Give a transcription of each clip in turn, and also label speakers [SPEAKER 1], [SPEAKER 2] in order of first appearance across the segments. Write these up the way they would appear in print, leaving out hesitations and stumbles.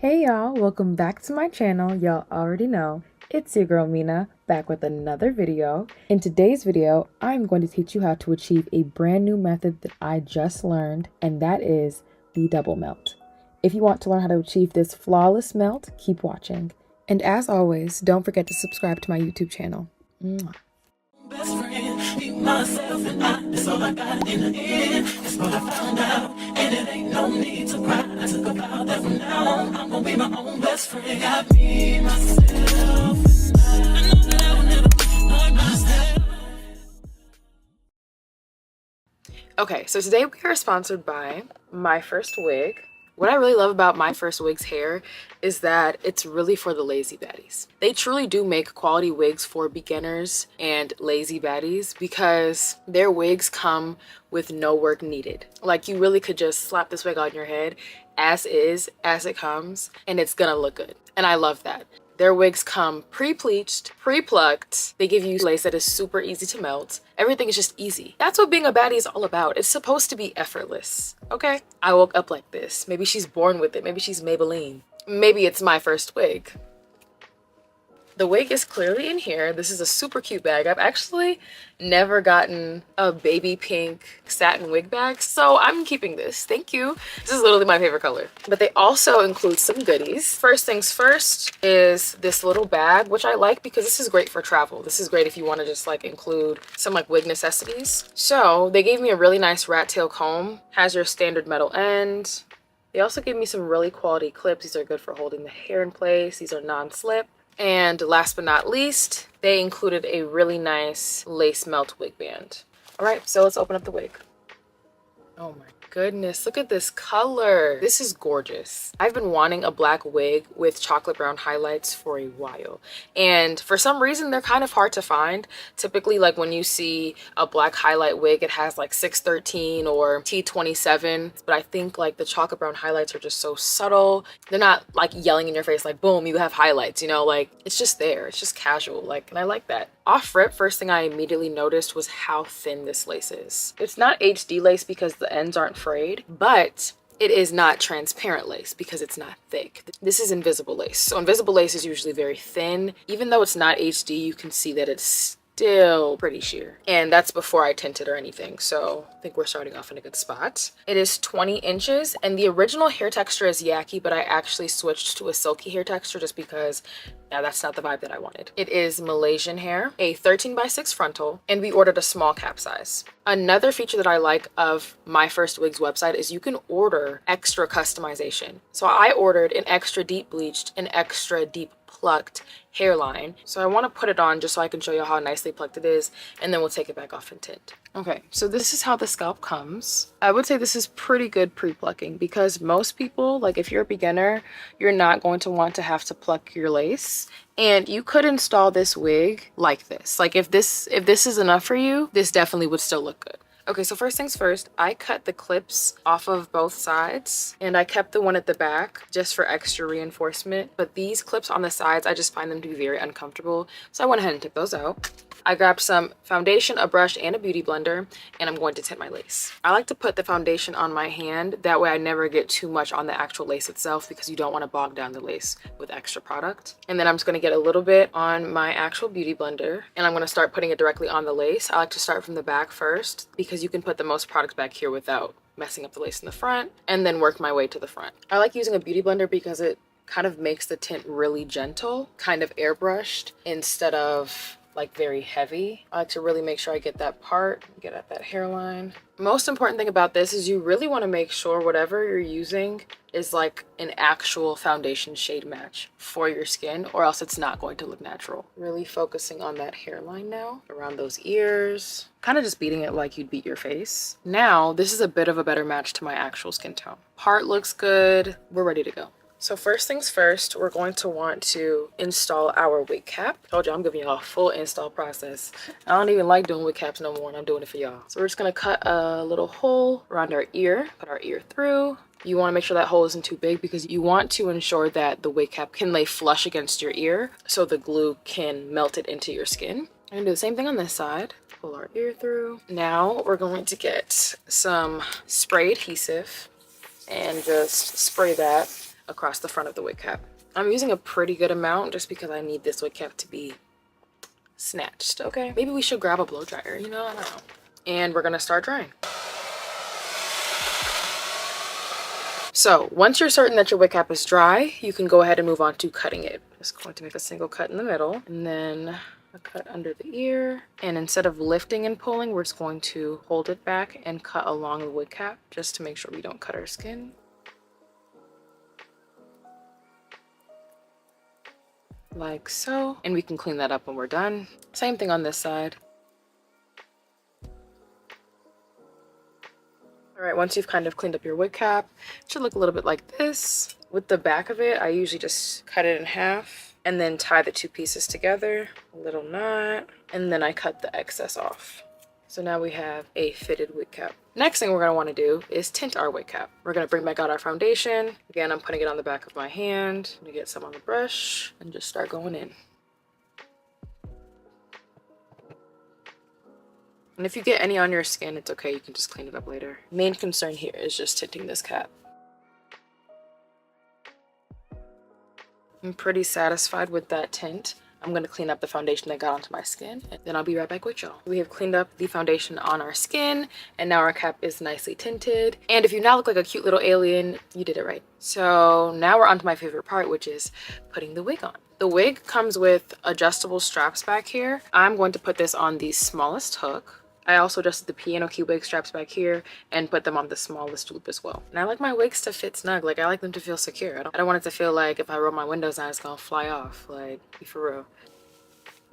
[SPEAKER 1] Hey y'all, welcome back to my channel. Y'all already know, it's your girl Mina, back with another video. In today's video, I'm going to teach you how to achieve a brand new method that I just learned, and that is the double melt. If you want to learn how to achieve this flawless melt, keep watching. And as always, don't forget to subscribe to my YouTube channel. Mwah.
[SPEAKER 2] Best friend, be myself and that's all I got in the end. That's what I found out, and it ain't no need to cry. I took a vow that from now on, I'm gonna be my own best friend. Got me, myself, and I know that I will never ignore myself.
[SPEAKER 1] Okay, so today we are sponsored by Myfirstwig. What I really love about Myfirstwig's hair is that it's really for the lazy baddies. They truly do make quality wigs for beginners and lazy baddies because their wigs come with no work needed. Like, you really could just slap this wig on your head as is, as it comes, and it's gonna look good. And I love that. Their wigs come pre-bleached, pre-plucked. They give you lace that is super easy to melt. Everything is just easy. That's what being a baddie is all about. It's supposed to be effortless, okay? I woke up like this. Maybe she's born with it. Maybe she's Maybelline. Maybe it's my first wig. The wig is clearly in here. This is a super cute bag. I've actually never gotten a baby pink satin wig bag, so I'm keeping this. Thank you. This is literally my favorite color. But they also include some goodies. First things first is this little bag, which I like because this is great for travel. This is great if you want to just like include some like wig necessities. So they gave me a really nice rat tail comb. Has your standard metal end. They also gave me some really quality clips. These are good for holding the hair in place. These are non-slip. And last but not least, they included a really nice lace melt wig band. All right, so let's open up the wig. Oh my goodness, look at this color. This is gorgeous. I've been wanting a black wig with chocolate brown highlights for a while. And for some reason, they're kind of hard to find. Typically, like when you see a black highlight wig, it has like 613 or T27. But I think like the chocolate brown highlights are just so subtle. They're not like yelling in your face like, boom, you have highlights, you know, like it's just there. It's just casual, like, and I like that. Off rip, first thing I immediately noticed was how thin this lace is. It's not HD lace because the ends aren't frayed, but it is not transparent lace because it's not thick. This is invisible lace. So invisible lace is usually very thin. Even though it's not HD, you can see that it's still pretty sheer. And that's before I tinted or anything. So I think we're starting off in a good spot. It is 20 inches and the original hair texture is Yaki, but I actually switched to a silky hair texture just because that's not the vibe that I wanted. It is Malaysian hair, a 13x6 frontal, and we ordered a small cap size. Another feature that I like of Myfirstwig's website is you can order extra customization. So I ordered an extra deep bleached, an extra deep plucked hairline. So I want to put it on just so I can show you how nicely plucked it is, and then we'll take it back off and tint. Okay, so this is how the scalp comes. I would say this is pretty good pre-plucking because most people, like if you're a beginner, you're not going to want to have to pluck your lace. And you could install this wig like this. Like if this is enough for you, this definitely would still look good. Okay, so first things first, I cut the clips off of both sides and I kept the one at the back just for extra reinforcement. But these clips on the sides, I just find them to be very uncomfortable. So I went ahead and took those out. I grabbed some foundation, a brush, and a beauty blender, and I'm going to tint my lace. I like to put the foundation on my hand. That way I never get too much on the actual lace itself because you don't want to bog down the lace with extra product. And then I'm just going to get a little bit on my actual beauty blender, and I'm going to start putting it directly on the lace. I like to start from the back first because you can put the most product back here without messing up the lace in the front, and then work my way to the front. I like using a beauty blender because it kind of makes the tint really gentle, kind of airbrushed instead of like very heavy. I like to really make sure I get that part, get at that hairline. Most important thing about this is you really want to make sure whatever you're using is like an actual foundation shade match for your skin, or else it's not going to look natural. Really focusing on that hairline now, around those ears, kind of just beating it like you'd beat your face. Now, this is a bit of a better match to my actual skin tone. Part looks good, we're ready to go. So first things first, we're going to want to install our wig cap. Told you I'm giving y'all a full install process. I don't even like doing wig caps no more, and I'm doing it for y'all. So we're just gonna cut a little hole around our ear, put our ear through. You want to make sure that hole isn't too big because you want to ensure that the wig cap can lay flush against your ear so the glue can melt it into your skin. I'm gonna do the same thing on this side. Pull our ear through. Now we're going to get some spray adhesive and just spray that across the front of the wig cap. I'm using a pretty good amount just because I need this wig cap to be snatched, okay? Maybe we should grab a blow dryer, you know, I don't know. And we're gonna start drying. So once you're certain that your wig cap is dry, you can go ahead and move on to cutting it. Just going to make a single cut in the middle and then a cut under the ear. And instead of lifting and pulling, we're just going to hold it back and cut along the wig cap just to make sure we don't cut our skin. Like so. And we can clean that up when we're done. Same thing on this side. All right, once you've kind of cleaned up your wig cap, it should look a little bit like this. With the back of it, I usually just cut it in half and then tie the two pieces together, a little knot, and then I cut the excess off. So now we have a fitted wig cap. Next thing we're gonna wanna do is tint our wig cap. We're gonna bring back out our foundation. Again, I'm putting it on the back of my hand. I'm gonna get some on the brush and just start going in. And if you get any on your skin, it's okay, you can just clean it up later. Main concern here is just tinting this cap. I'm pretty satisfied with that tint. I'm gonna clean up the foundation that got onto my skin, and then I'll be right back with y'all. We have cleaned up the foundation on our skin, and now our cap is nicely tinted. And if you now look like a cute little alien, you did it right. So now we're on to my favorite part, which is putting the wig on. The wig comes with adjustable straps back here. I'm going to put this on the smallest hook. I also adjusted the piano key wig straps back here and put them on the smallest loop as well. And I like my wigs to fit snug. Like, I like them to feel secure. I don't want it to feel like if I roll my windows down, it's gonna fly off. Like, be for real.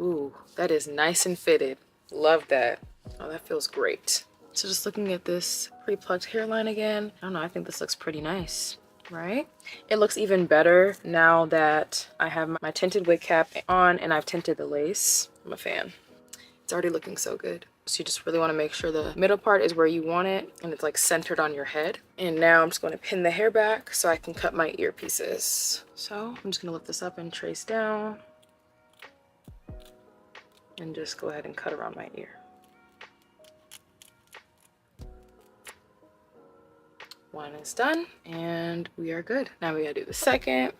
[SPEAKER 1] Ooh, that is nice and fitted. Love that. Oh, that feels great. So just looking at this pre-plucked hairline again, I don't know, I think this looks pretty nice, right? It looks even better now that I have my tinted wig cap on and I've tinted the lace. I'm a fan. It's already looking so good. So you just really want to make sure the middle part is where you want it and it's like centered on your head. And now I'm just going to pin the hair back so I can cut my ear pieces. So I'm just going to lift this up and trace down and just go ahead and cut around my ear. One is done and we are good. Now we gotta do the second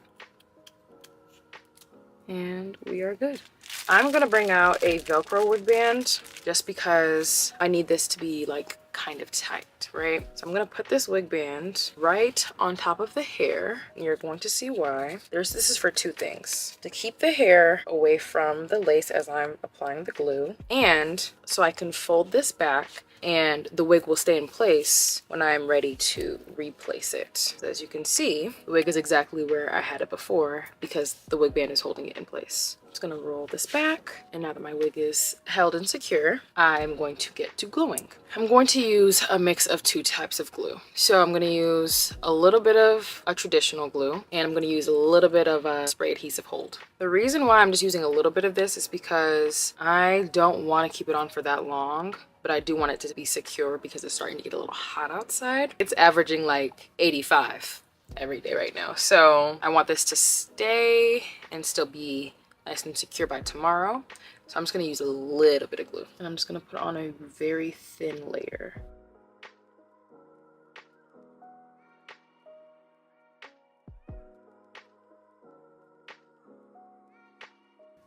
[SPEAKER 1] and we are good. I'm gonna bring out a Velcro wig band just because I need this to be like kind of tight, right? So I'm gonna put this wig band right on top of the hair. And you're going to see why. This is for two things: to keep the hair away from the lace as I'm applying the glue, and so I can fold this back and the wig will stay in place when I'm ready to replace it. So as you can see, the wig is exactly where I had it before because the wig band is holding it in place. I'm just gonna roll this back, and now that my wig is held and secure, I'm going to get to gluing. I'm going to use a mix of two types of glue. So I'm gonna use a little bit of a traditional glue, and I'm gonna use a little bit of a spray adhesive hold. The reason why I'm just using a little bit of this is because I don't wanna keep it on for that long, but I do want it to be secure because it's starting to get a little hot outside. It's averaging like 85 every day right now. So I want this to stay and still be nice and secure by tomorrow. So I'm just gonna use a little bit of glue and I'm just gonna put on a very thin layer.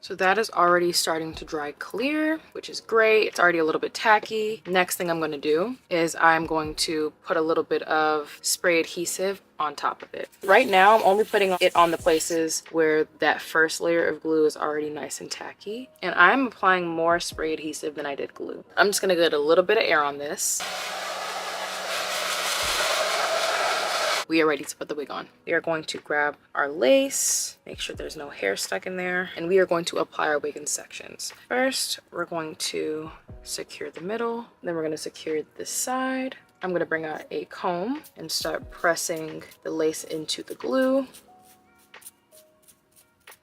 [SPEAKER 1] So that is already starting to dry clear, which is great. It's already a little bit tacky. Next thing I'm gonna do is I'm going to put a little bit of spray adhesive on top of it. Right now, I'm only putting it on the places where that first layer of glue is already nice and tacky. And I'm applying more spray adhesive than I did glue. I'm just gonna get a little bit of air on this. We are ready to put the wig on. We are going to grab our lace, make sure there's no hair stuck in there, and we are going to apply our wig in sections. First, we're going to secure the middle, then we're going to secure this side. I'm going to bring out a comb and start pressing the lace into the glue.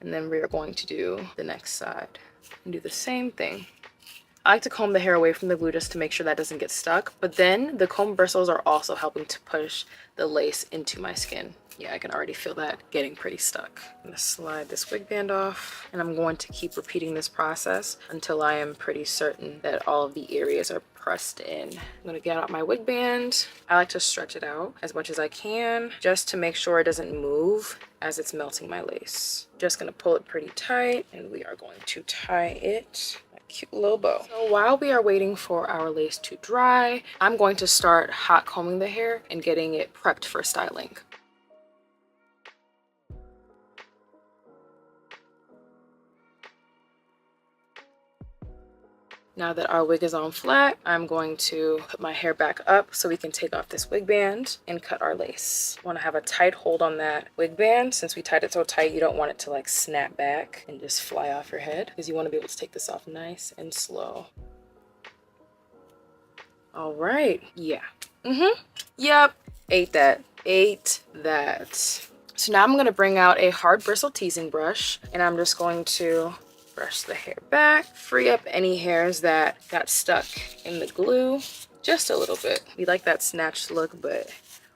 [SPEAKER 1] And then we are going to do the next side and do the same thing. I like to comb the hair away from the glue just to make sure that doesn't get stuck, but then the comb bristles are also helping to push the lace into my skin. Yeah, I can already feel that getting pretty stuck. I'm gonna slide this wig band off, and I'm going to keep repeating this process until I am pretty certain that all of the areas are pressed in. I'm gonna get out my wig band. I like to stretch it out as much as I can just to make sure it doesn't move as it's melting my lace. Just gonna pull it pretty tight, and we are going to tie it a cute little bow. So while we are waiting for our lace to dry, I'm going to start hot combing the hair and getting it prepped for styling. Now that our wig is on flat, I'm going to put my hair back up so we can take off this wig band and cut our lace. I want to have a tight hold on that wig band. Since we tied it so tight, you don't want it to like snap back and just fly off your head, because you want to be able to take this off nice and slow. All right. Yeah. Yep. Ate that. So now I'm going to bring out a hard bristle teasing brush, and I'm just going to brush the hair back, free up any hairs that got stuck in the glue just a little bit. We like that snatched look, but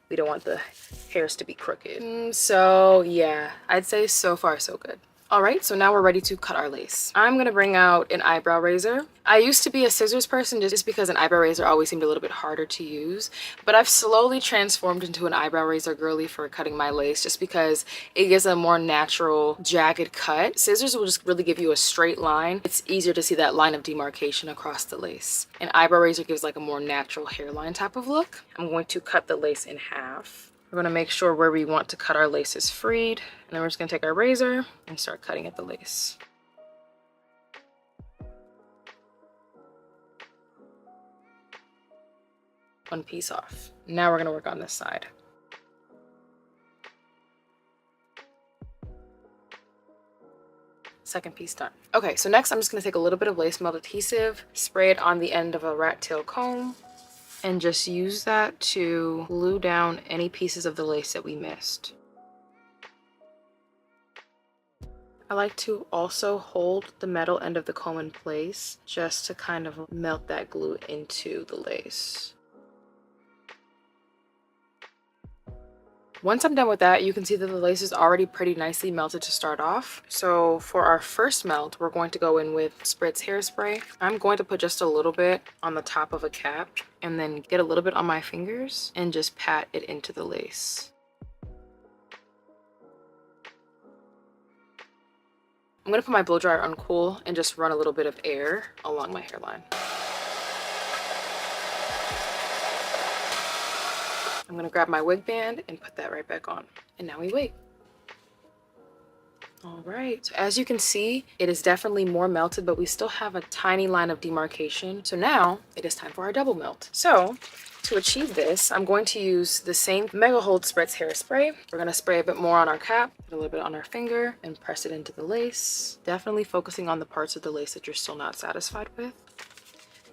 [SPEAKER 1] we don't want the hairs to be crooked. So yeah, I'd say so far so good. All right, so now we're ready to cut our lace. I'm gonna bring out an eyebrow razor. I used to be a scissors person just because an eyebrow razor always seemed a little bit harder to use, but I've slowly transformed into an eyebrow razor girly for cutting my lace just because it gives a more natural jagged cut. Scissors will just really give you a straight line. It's easier to see that line of demarcation across the lace. An eyebrow razor gives like a more natural hairline type of look. I'm going to cut the lace in half. We're going to make sure where we want to cut our lace is freed. And then we're just going to take our razor and start cutting at the lace. One piece off. Now we're going to work on this side. Second piece done. Okay, so next I'm just going to take a little bit of lace melt adhesive, spray it on the end of a rat tail comb, and just use that to glue down any pieces of the lace that we missed. I like to also hold the metal end of the comb in place just to kind of melt that glue into the lace. Once I'm done with that, you can see that the lace is already pretty nicely melted to start off. So for our first melt, we're going to go in with Spritz hairspray. I'm going to put just a little bit on the top of a cap and then get a little bit on my fingers and just pat it into the lace. I'm going to put my blow dryer on cool and just run a little bit of air along my hairline. I'm going to grab my wig band and put that right back on. And now we wait. All right, so as you can see, it is definitely more melted, but we still have a tiny line of demarcation. So now it is time for our double melt. So to achieve this, I'm going to use the same Mega Hold Spritz hairspray. We're going to spray a bit more on our cap, put a little bit on our finger, and press it into the lace. Definitely focusing on the parts of the lace that you're still not satisfied with.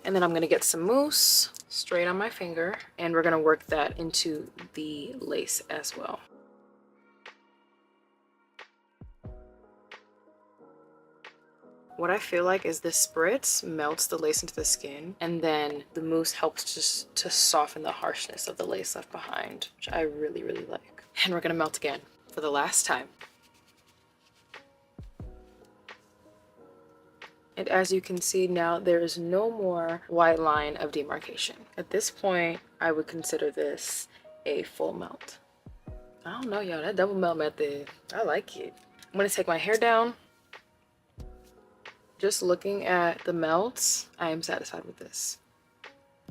[SPEAKER 1] And then I'm going to get some mousse straight on my finger, and we're going to work that into the lace as well. What I feel like is this spritz melts the lace into the skin, and then the mousse helps just to soften the harshness of the lace left behind, which I really, really like. And we're going to melt again for the last time. And as you can see now, there is no more white line of demarcation. At this point, I would consider this a full melt. I don't know, y'all, that double melt method, I like it. I'm gonna take my hair down. Just looking at the melts, I am satisfied with this.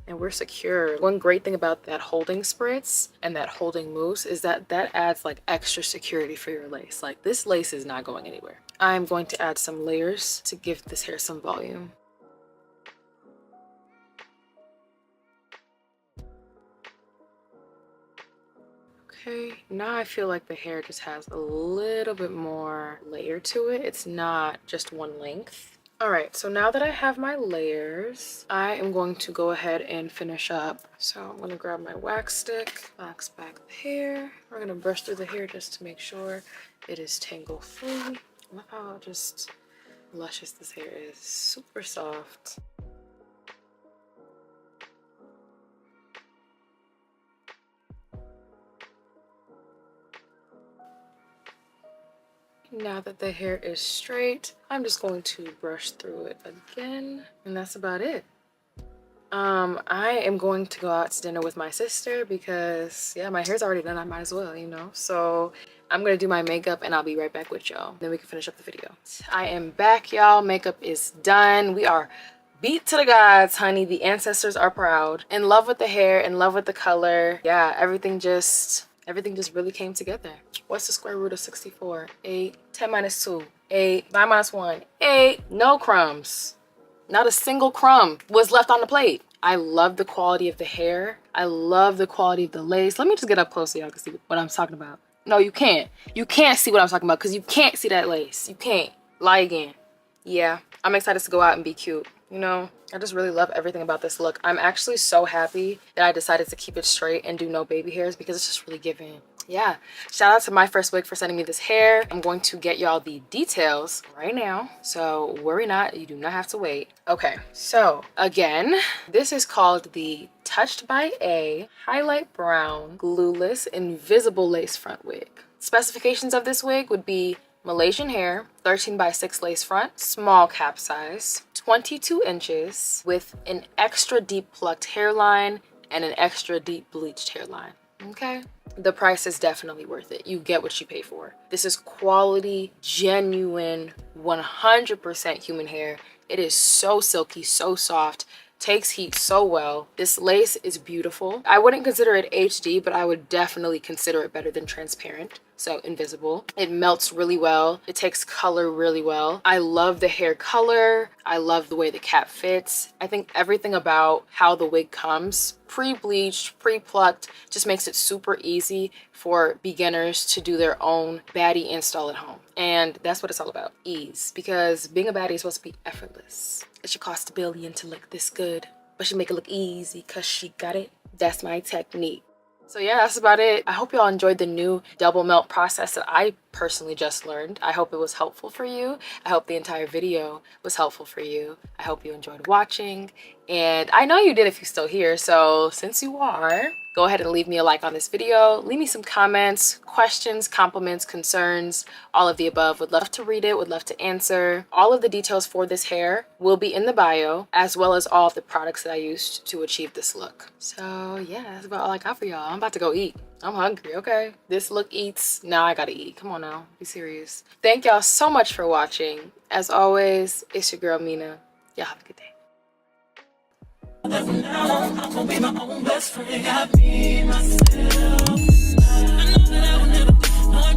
[SPEAKER 1] And we're secure. One great thing about that holding spritz and that holding mousse is that that adds like extra security for your lace. Like, this lace is not going anywhere. I'm going to add some layers to give this hair some volume. Okay, now I feel like the hair just has a little bit more layer to it. It's not just one length. All right, so now that I have my layers, I am going to go ahead and finish up. So I'm gonna grab my wax stick, wax back the hair. We're gonna brush through the hair just to make sure it is tangle free. Look how just luscious this hair is, super soft. now that the hair is straight, I'm just going to brush through it again, and that's about it. I am going to go out to dinner with my sister because, yeah, my hair's already done. I might as well, you know? So I'm gonna do my makeup and I'll be right back with y'all. Then we can finish up the video. I am back, y'all. Makeup is done. We are beat to the gods, honey. The ancestors are proud. In love with the hair, in love with the color. Yeah, everything just really came together. What's the square root of 64? 8. 10 minus 2. 8. 9 minus 1. 8. No crumbs. Not a single crumb was left on the plate. I love the quality of the hair. I love the quality of the lace. Let me just get up close so y'all can see what I'm talking about. No, you can't. You can't see what I'm talking about because you can't see that lace. You can't. Lie again. Yeah, I'm excited to go out and be cute. You know, I just really love everything about this look. I'm actually so happy that I decided to keep it straight and do no baby hairs because it's just really giving. Yeah, shout out to Myfirstwig for sending me this hair. I'm going to get y'all the details right now, so worry not, you do not have to wait. Okay, so again, this is called the Touchedbyaye Highlight Brown Glueless Invisible Lace Front Wig. Specifications of this wig would be Malaysian hair, 13x6 lace front, small cap size, 22 inches with an extra deep plucked hairline and an extra deep bleached hairline. Okay, the price is definitely worth it. You get what you pay for. This is quality, genuine, 100% human hair. It is so silky, so soft, takes heat so well. This lace is beautiful. I wouldn't consider it HD, but I would definitely consider it better than transparent. So invisible. It melts really well. It takes color really well. I love the hair color. I love the way the cap fits. I think everything about how the wig comes, pre-bleached, pre-plucked, just makes it super easy for beginners to do their own baddie install at home. And that's what it's all about, ease. Because being a baddie is supposed to be effortless. It should cost $1 billion to look this good, but she make it look easy because she got it. That's my technique. So yeah, that's about it. I hope y'all enjoyed the new double melt process that I personally just learned. I hope it was helpful for you. I hope the entire video was helpful for you. I hope you enjoyed watching. And I know you did if you're still here. So since you are, go ahead and leave me a like on this video. Leave me some comments, questions, compliments, concerns, all of the above. Would love to read it, would love to answer. All of the details for this hair will be in the bio, as well as all of the products that I used to achieve this look. So yeah, that's about all I got for y'all. I'm about to go eat. I'm hungry, okay? This look eats, now I gotta eat. Come on now, be serious. Thank y'all so much for watching. As always, it's your girl, Mina. Y'all have a good day.
[SPEAKER 2] From now on, I'm gonna be my own best friend. Got me, myself. I know that I will never be my